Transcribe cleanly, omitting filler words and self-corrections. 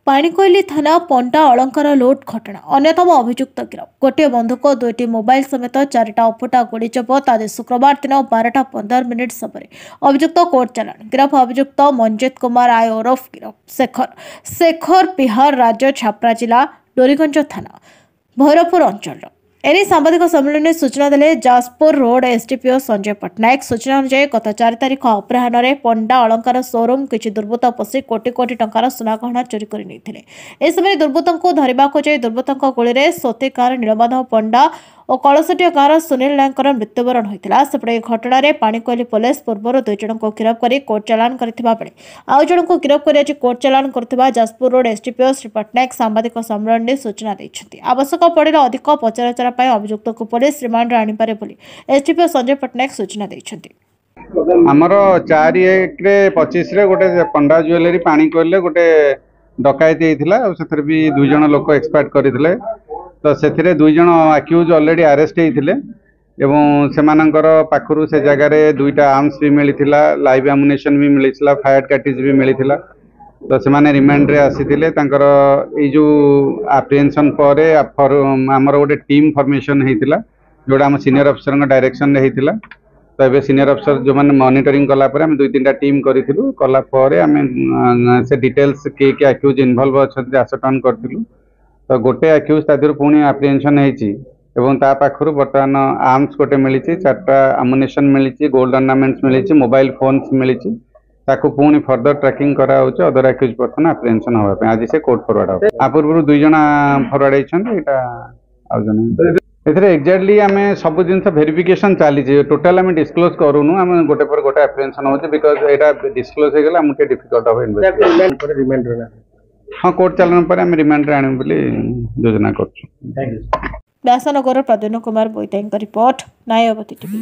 पाणीकोइली थाना पंटा अलंकार लुट घटना अन्यतम अभियुक्त गिरफ गोटे बंधुक दुईटी मोबाइल समेत 4टा अफुटा गोली जबत आज शुक्रवार दिन 12:15 समय अभियुक्त कोर्ट चालान गिरफ अभियुक्त मंजित कुमार आय ओरफ गिरफ शेखर बिहार राज्य छाप्रा जिला डोरीगंज थाना भैरवपुर अंचल एने सांबादिक सम्मेलन में सूचना देले जाजपुर रोड एसडीपीओ संजय पट्टनायक। सूचना अनुसार गत 4 तारिख अपराह्न में पंडा अलंकार शोरूम किसी दुर्बृत्त पशि कोटी कोटी टंकार सुना गहना चोरी कर नहीं समय दुर्बृत्तों को धरने जाई दुर्बृत्तों गोली सोतिकार नीलमाधव पंडा और कलसटिया गाँव सुनील नायक मृत्युवरण होता सेपटे घटना पाणीकोइली पुलिस पूर्व 2 जन को गिरफ्त कर कोर्ट चालान करथिबा बेले आउ जन को गिरफ्त कर कोर्ट चालान करथिबा जाजपुर रोड एसडीपीओ श्री पट्टनायक सांबादिक सम्मेलन में सूचना देइछथि। आवश्यक पड़े अधिक पचराचरा अभियुक्त को पुलिस रिमांड आनिपारे बोली एसडीपीओ संजय पट्टनायक सूचना देइछथि। आमर 4/1/25 गोटे पंडा ज्वेलरी पाणीकोइली गोटे डकायती होता से भी 2 जन लोक एक्सपायर्ड करते तो से 2 जन आक्यूज ऑलरेडी अरेस्ट होते पाखु से जगार 2टा आर्म्स भी मिलता लाइव एमुनेशन भी मिलता फायर कार्टिज भी मिलता तो से रिमांड रे आसीथिले जो एप्रिहेंशन पर आमर गोटे टीम फॉर्मेशन होता जोड़ा आम सीनियर अफिसर डायरेक्शन होता तो ये सीनियर अफिसर जो मैंने मॉनिटरिंग कलापर आम 2-3टा टीम करूँ कलापर आम से डिटेल्स किए आक्यूज इनवल्व अच्छा आसटन करूँ तो गोटे आक्यूज तादर पुणी एप्रिहेंशन होता पाखु बर्तमान आर्म्स गोटे मिली 4टा एमुनेशन मिली गोल्ड अर्नामेंट्स मिली मोबाइल फोन्स मिली ताकू पुणी फर्दर ट्रैकिंग करा अदर आक्यूज पर्सन एप्रिहेंशन होगा आज से कोर्ट फरवर्ड हो पूर्व 2 जन फरवर्ड होता एक्जाक्टली आम सब जिन वेरिफिकेशन चली टोटाल आम डिस्क्लोज करूँ आम गोटे पर गोटे एप्रिहेंशन होती बिकज यहाँ डिस्क्लोज होगा आमको डिफिकल्ट हम हाँ कोर्ट चालान पर आम रिमांड रे आनिबु बोली योजना कर। व्यासनगर प्रद्युन्न कुमार बोईताई रिपोर्ट नायवती टीवी।